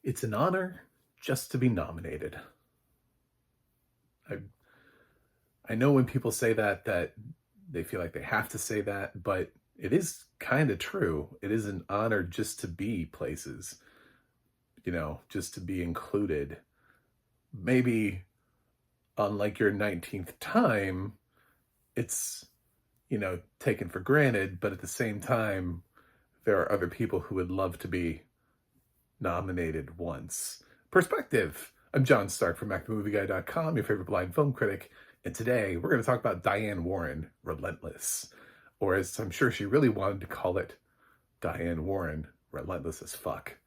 It's an honor just to be nominated. I I know when people say that they feel like they have to say that, but it is kind of true. It is an honor just to be places, just to be included. Maybe on like your 19th time, it's, taken for granted, but at the same time, there are other people who would love to be nominated once. Perspective. I'm John Stark from MacTheMovieGuy.com, your favorite blind film critic, and today we're going to talk about Diane Warren, Relentless, or as I'm sure she really wanted to call it, Diane Warren, Relentless as fuck.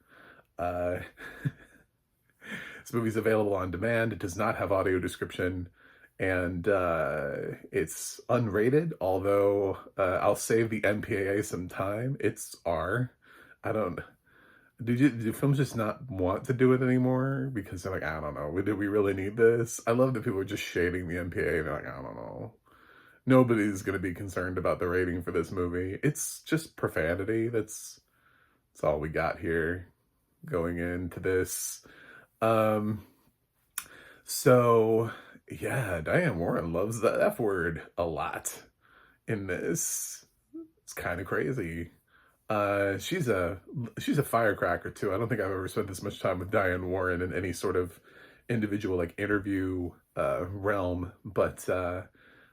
Uh, this movie's available on demand. It does not have audio description, and it's unrated, although I'll save the MPAA some time. It's R. I don't do films just not want to do it anymore because they're like, I don't know, do we really need this? I love that people are just shading the MPA. They're like, I don't know. Nobody's going to be concerned about the rating for this movie. It's just profanity. That's all we got here going into this. Um, so yeah, Diane Warren loves the F word a lot in this. It's kind of crazy. She's a firecracker too. I don't think I've ever spent this much time with Diane Warren in any sort of individual like interview realm, but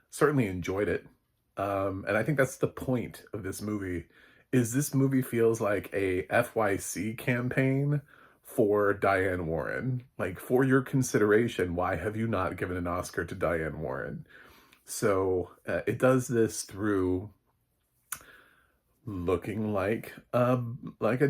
certainly enjoyed it. And I think that's the point of this movie. Is this movie feels like a FYC campaign for Diane Warren. Like, for your consideration, why have you not given an Oscar to Diane Warren? So it does this through looking like a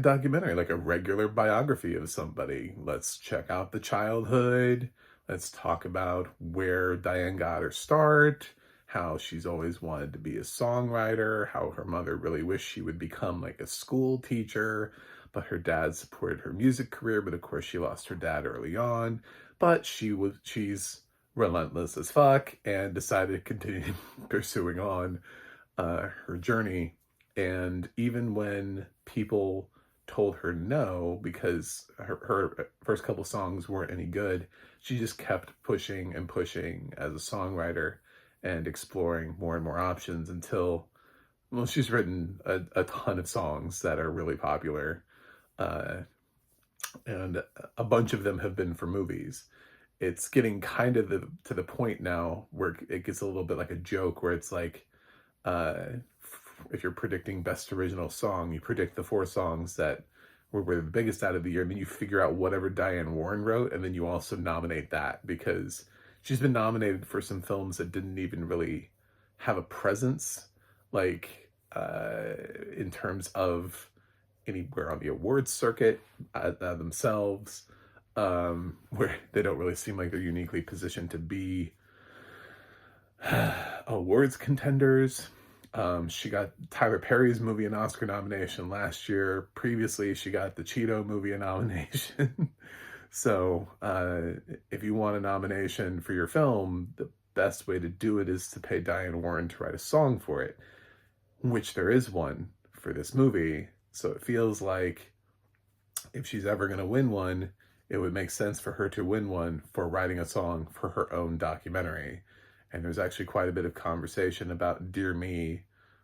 documentary, like a regular biography of somebody. Let's check out the childhood. Let's talk about where Diane got her start, how she's always wanted to be a songwriter, how her mother really wished she would become like a school teacher, but her dad supported her music career, but of course she lost her dad early on. But she's relentless as fuck and decided to continue pursuing on her journey. And even when people told her no because her first couple songs weren't any good, she just kept pushing and pushing as a songwriter and exploring more and more options until, well, she's written a ton of songs that are really popular. Uh, and a bunch of them have been for movies. It's getting kind of to the point now where it gets a little bit like a joke where it's like, if you're predicting best original song, you predict the 4 songs that were the biggest out of the year, and then you figure out whatever Diane Warren wrote, and then you also nominate that, because she's been nominated for some films that didn't even really have a presence, like in terms of anywhere on the awards circuit themselves, where they don't really seem like they're uniquely positioned to be awards contenders. She got Tyler Perry's movie an Oscar nomination last year. Previously, she got the Cheeto movie a nomination. So, if you want a nomination for your film, the best way to do it is to pay Diane Warren to write a song for it, which there is one for this movie. So it feels like if she's ever going to win one, it would make sense for her to win one for writing a song for her own documentary. And there's actually quite a bit of conversation about Dear Me,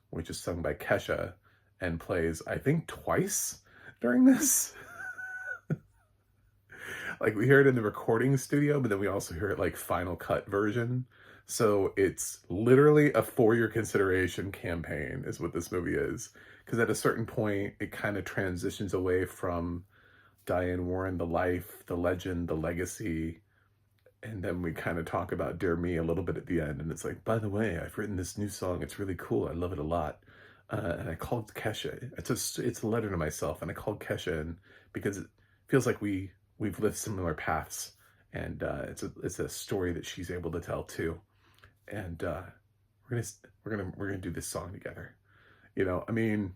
which is sung by Kesha and plays, I think, twice during this. Like, we hear it in the recording studio, but then we also hear it like final cut version. So it's literally a for your consideration campaign is what this movie is. Because at a certain point, it kind of transitions away from Diane Warren, the life, the legend, the legacy. And then we kind of talk about Dear Me a little bit at the end. And it's like, by the way, I've written this new song. It's really cool. I love it a lot. And I called Kesha. It's a letter to myself. And I called Kesha in because it feels like we've lived similar paths. And it's a story that she's able to tell too. And we're gonna do this song together. I mean,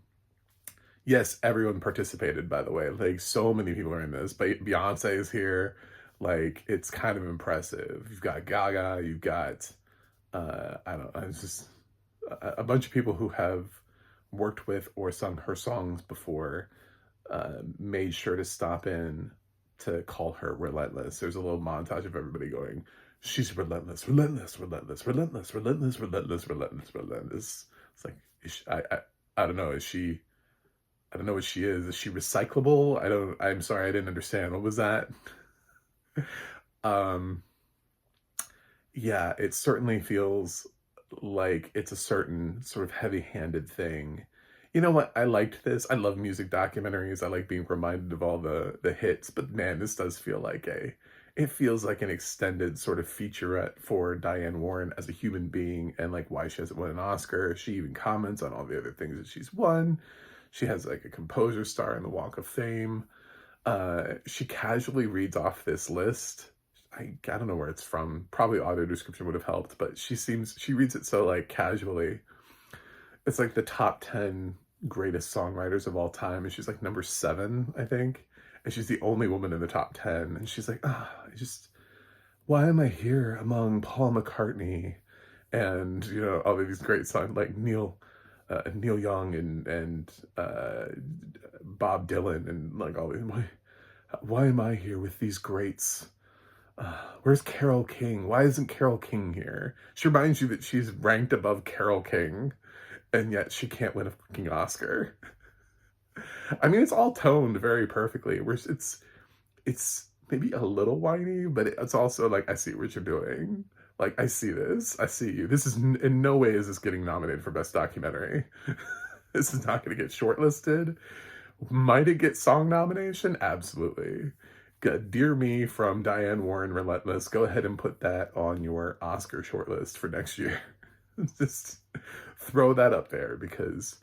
yes, everyone participated, by the way. Like, so many people are in this. But Beyonce is here. Like, it's kind of impressive. You've got Gaga, you've got, I don't know, it's just a bunch of people who have worked with or sung her songs before, made sure to stop in to call her Relentless. There's a little montage of everybody going, she's relentless, relentless, relentless, relentless, relentless, relentless, relentless, relentless. It's like, I don't know, I don't know what she is. Is she recyclable? I'm sorry, I didn't understand. What was that? Um, yeah, it certainly feels like it's a certain sort of heavy-handed thing. You know what? I liked this. I love music documentaries. I like being reminded of all the hits, but man, this does feel like it feels like an extended sort of featurette for Diane Warren as a human being and like why she hasn't won an Oscar. She even comments on all the other things that she's won. She has like a composer star in the Walk of Fame. She casually reads off this list. I don't know where it's from. Probably audio description would have helped, but she reads it so like casually. It's like the top 10 greatest songwriters of all time, and she's like number 7, I think. And she's the only woman in the top 10. And she's like, why am I here among Paul McCartney and, all of these great songs like Neil Young and Bob Dylan and like all these. Why am I here with these greats? Where's Carole King? Why isn't Carole King here? She reminds you that she's ranked above Carole King, and yet she can't win a fucking Oscar. I mean, it's all toned very perfectly. It's maybe a little whiny, but it's also like, I see what you're doing. Like, I see this. I see you. This is in no way is this getting nominated for Best Documentary. This is not going to get shortlisted. Might it get song nomination? Absolutely. Dear Me from Diane Warren, Relentless. Go ahead and put that on your Oscar shortlist for next year. Just throw that up there because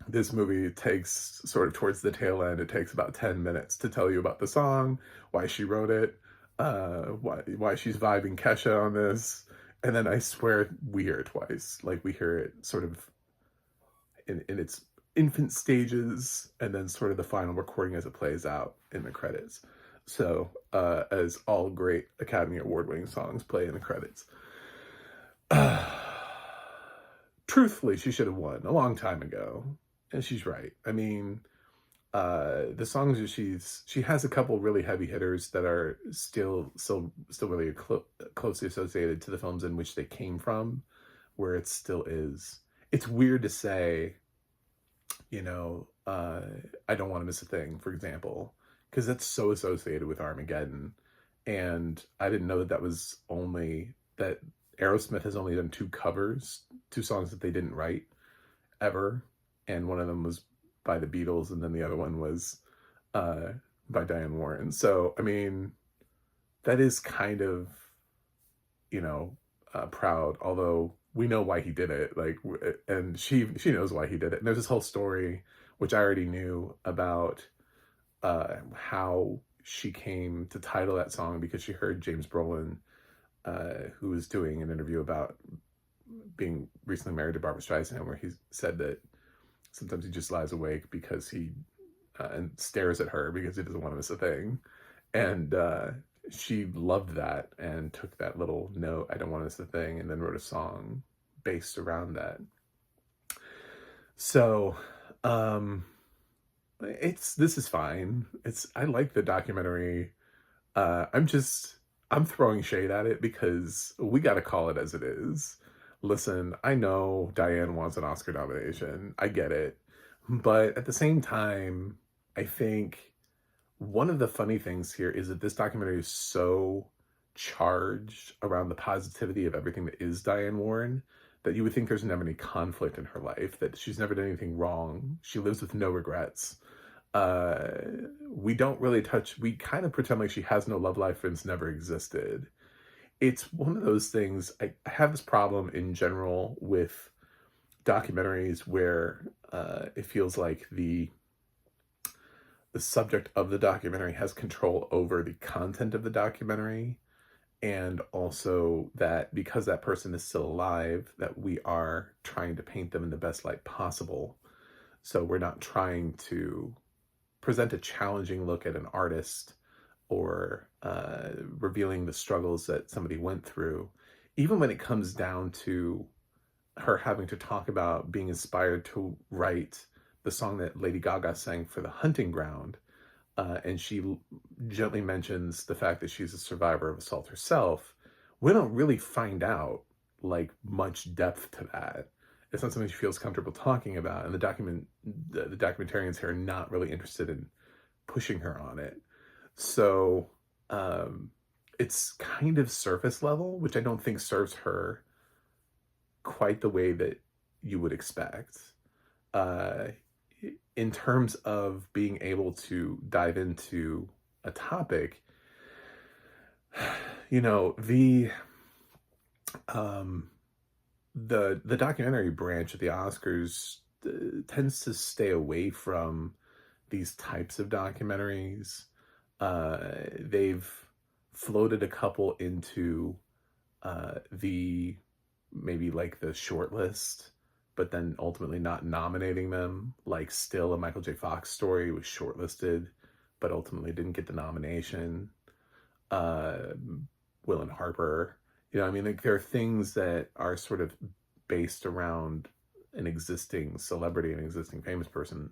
this movie takes sort of towards the tail end. It takes about 10 minutes to tell you about the song, why she wrote it, why she's vibing Kesha on this. And then I swear we hear it twice. Like we hear it sort of in its infant stages and then sort of the final recording as it plays out in the credits. So as all great Academy Award winning songs play in the credits. Truthfully, she should have won a long time ago. And she's right. I mean, the songs that she has a couple really heavy hitters that are still really closely associated to the films in which they came from, where it still is. It's weird to say, I Don't Want to Miss a Thing, for example, because that's so associated with Armageddon. And I didn't know that that Aerosmith has only done 2 songs that they didn't write ever. And one of them was by the Beatles, and then the other one was by Diane Warren. So, I mean, that is kind of, proud, although we know why he did it. Like, and she knows why he did it. And there's this whole story, which I already knew about, how she came to title that song because she heard James Brolin, who was doing an interview about being recently married to Barbra Streisand, where he said that sometimes he just lies awake because he and stares at her because he doesn't want to miss a thing. And she loved that and took that little note, I don't want to miss a thing, and then wrote a song based around that. So this is fine. I like the documentary. I'm throwing shade at it because we got to call it as it is. Listen, I know Diane wants an Oscar nomination. I get it. But at the same time, I think one of the funny things here is that this documentary is so charged around the positivity of everything that is Diane Warren that you would think there's never any conflict in her life, that she's never done anything wrong. She lives with no regrets. We don't really we kind of pretend like she has no love life and it's never existed. It's one of those things. I have this problem in general with documentaries where it feels like the subject of the documentary has control over the content of the documentary, and also that because that person is still alive, that we are trying to paint them in the best light possible. So we're not trying to present a challenging look at an artist or revealing the struggles that somebody went through, even when it comes down to her having to talk about being inspired to write the song that Lady Gaga sang for The Hunting Ground. and she gently mentions the fact that she's a survivor of assault herself, we don't really find out like much depth to that. It's not something she feels comfortable talking about, and the documentarians here are not really interested in pushing her on it. So um, it's kind of surface level, which I don't think serves her quite the way that you would expect. Uh, in terms of being able to dive into a topic, you know, um, the documentary branch of the Oscars tends to stay away from these types of documentaries. They've floated a couple into the maybe like the short list, but then ultimately not nominating them. Like Still, a Michael J. Fox story, was shortlisted, but ultimately didn't get the nomination. Uh, Will and Harper, you know, I mean, like there are things that are sort of based around an existing celebrity, an existing famous person,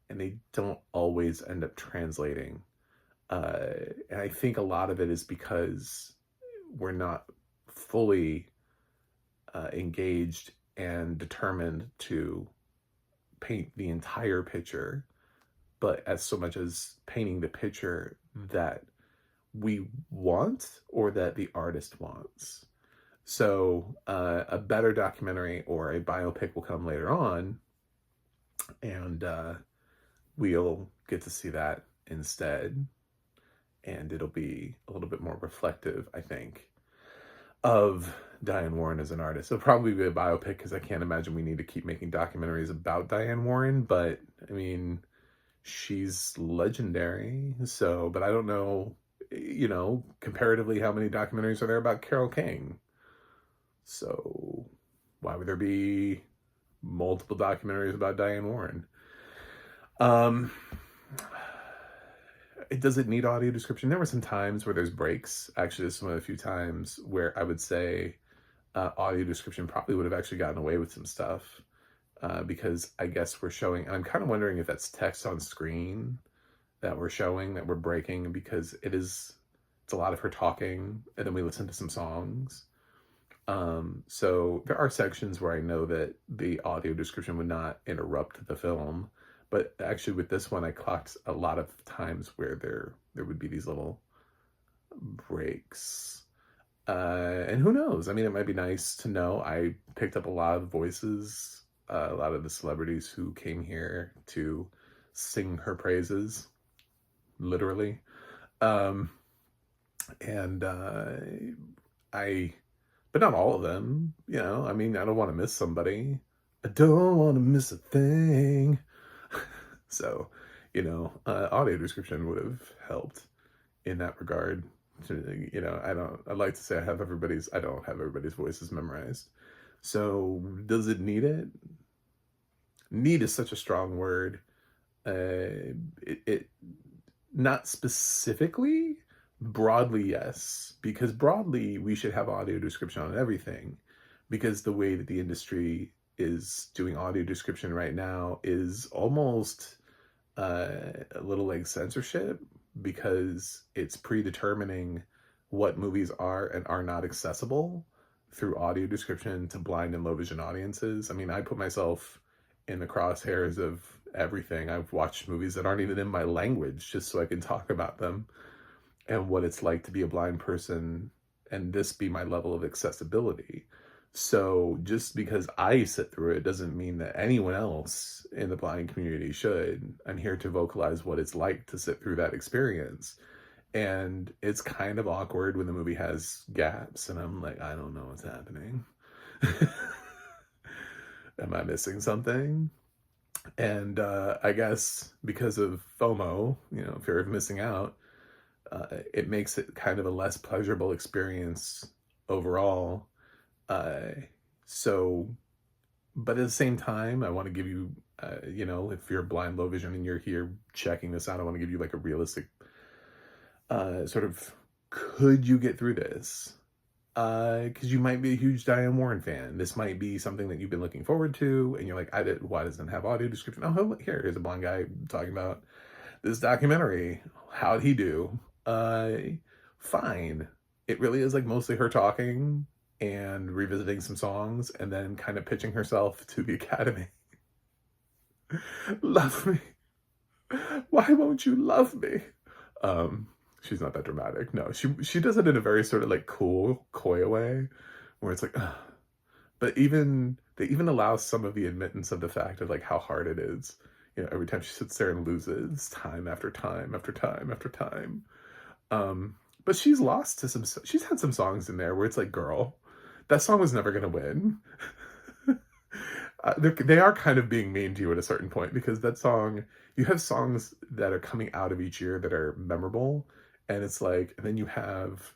and they don't always end up translating. Uh, and I think a lot of it is because we're not fully engaged and determined to paint the entire picture, but as so much as painting the picture that we want or that the artist wants. So a better documentary or a biopic will come later on, and we'll get to see that instead. And it'll be a little bit more reflective, I think, of Diane Warren as an artist. It'll probably be a biopic because I can't imagine we need to keep making documentaries about Diane Warren. But I mean, she's legendary. So, but I don't know, you know, comparatively, how many documentaries are there about Carole King? So, why would there be multiple documentaries about Diane Warren? Does it need audio description? There were some times where there's breaks. Actually, this is one of the few times where I would say audio description probably would have actually gotten away with some stuff because I guess we're showing, and I'm kind of wondering if that's text on screen that we're showing, that we're breaking, because it's a lot of her talking, and then we listen to some songs. So there are sections where I know that the audio description would not interrupt the film. But actually with this one, I clocked a lot of times where there would be these little breaks. And who knows? I mean, it might be nice to know. I picked up a lot of voices, a lot of the celebrities who came here to sing her praises, literally. Um, and but not all of them, you know. I mean, I don't want to miss somebody. I don't want to miss a thing. So, you know, audio description would have helped in that regard. You know, I'd like to say I don't have everybody's voices memorized. So, does it need it? Need is such a strong word. It not specifically, broadly, yes, because broadly we should have audio description on everything, because the way that the industry is doing audio description right now is almost a little like censorship, because it's predetermining what movies are and are not accessible through audio description to blind and low vision audiences. I mean, I put myself in the crosshairs of everything. I've watched movies that aren't even in my language just so I can talk about them and what it's like to be a blind person and this be my level of accessibility. So just because I sit through it doesn't mean that anyone else in the blind community should. I'm here to vocalize what it's like to sit through that experience. And it's kind of awkward when the movie has gaps and I'm like, I don't know what's happening. Am I missing something? And I guess because of FOMO, you know, fear of missing out, it makes it kind of a less pleasurable experience overall. So, but at the same time, I want to give you, you know, if you're blind, low vision, and you're here checking this out, I want to give you like a realistic, sort of, could you get through this? Because you might be a huge Diane Warren fan. This might be something that you've been looking forward to, and you're like, why doesn't it have audio description? Oh, here's a blind guy talking about This documentary, how'd he do? Fine. It really is like mostly her talking and revisiting some songs and then kind of pitching herself to the Academy. Love me. Why won't you love me? Um, she's not that dramatic. No, she does it in a very sort of like cool, coy way, where it's like, ugh. But even they even allow some of the admittance of the fact of like how hard it is. You know, every time she sits there and loses time after time after time after time. But she's lost to some. She's had some songs in there where it's like, girl, that song was never gonna win. They are kind of being mean to you at a certain point because that song, you have songs that are coming out of each year that are memorable, and it's like, and then you have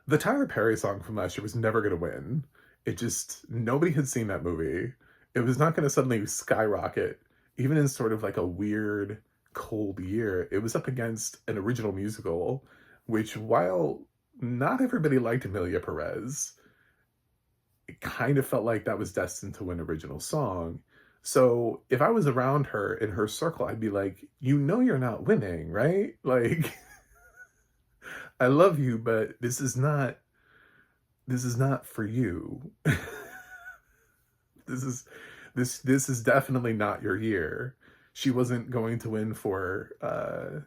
the Tyler Perry song from last year was never going to win. It just, nobody had seen that movie. It was not going to suddenly skyrocket, even in sort of like a weird, cold year. It was up against an original musical, which while not everybody liked Amelia Perez, it kind of felt like that was destined to win original song. So if I was around her in her circle, I'd be like, you know, you're not winning, right? Like, I love you, but this is not for you. this is this is definitely not your year. She wasn't going to win for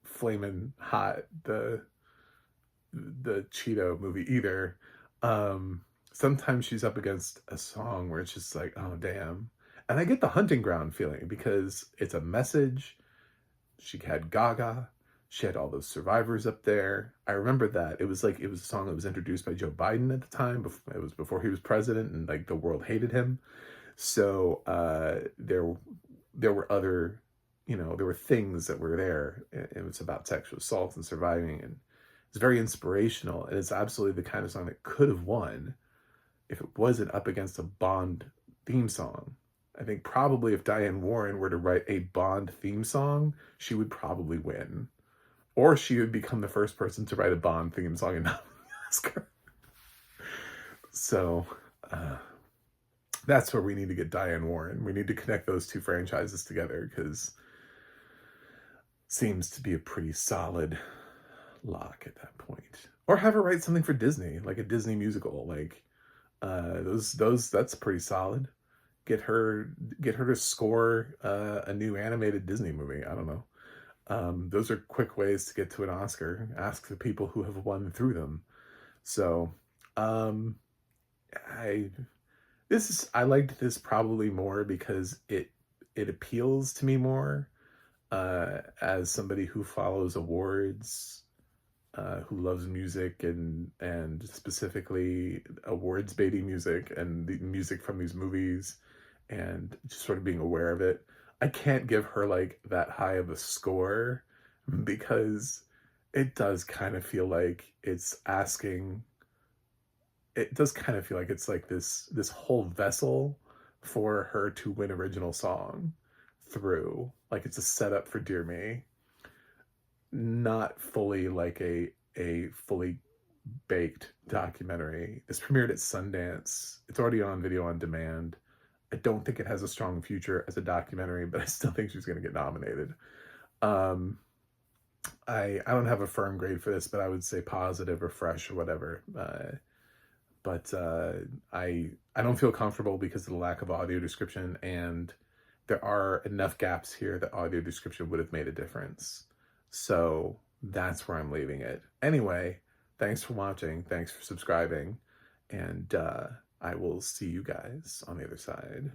Flamin' Hot, the Cheeto movie either. Sometimes she's up against a song where it's just like, oh damn. And I get the hunting ground feeling because it's a message. She had Gaga. She had all those survivors up there. I remember that. It was like, it was a song that was introduced by Joe Biden at the time. It was before he was president and like the world hated him. So there were other, you know, there were things that were there. It was about sexual assault and surviving, and it's very inspirational. And it's absolutely the kind of song that could have won if it wasn't up against a Bond theme song. I think probably if Diane Warren were to write a Bond theme song, she would probably win. Or she would become the first person to write a Bond theme song and not win the Oscar. So that's where we need to get Diane Warren. We need to connect those two franchises together because seems to be a pretty solid lock at that point. Or have her write something for Disney, like a Disney musical. Like those that's pretty solid. Get her to score a new animated Disney movie. I don't know. Those are quick ways to get to an Oscar. Ask the people who have won through them. So I liked this probably more because it appeals to me more as somebody who follows awards, who loves music and specifically awards baity music and the music from these movies, and just sort of being aware of it. I can't give her like that high of a score because it does kind of feel like it's asking. It does kind of feel like it's like this whole vessel for her to win original song through. Like it's a setup for Dear Me, not fully like a fully baked documentary. This premiered at Sundance. It's already on video on demand. I don't think it has a strong future as a documentary, but I still think she's going to get nominated. I don't have a firm grade for this, but I would say positive or fresh or whatever. But I don't feel comfortable because of the lack of audio description, and there are enough gaps here that audio description would have made a difference. So that's where I'm leaving it. Anyway, thanks for watching. Thanks for subscribing. And I will see you guys on the other side.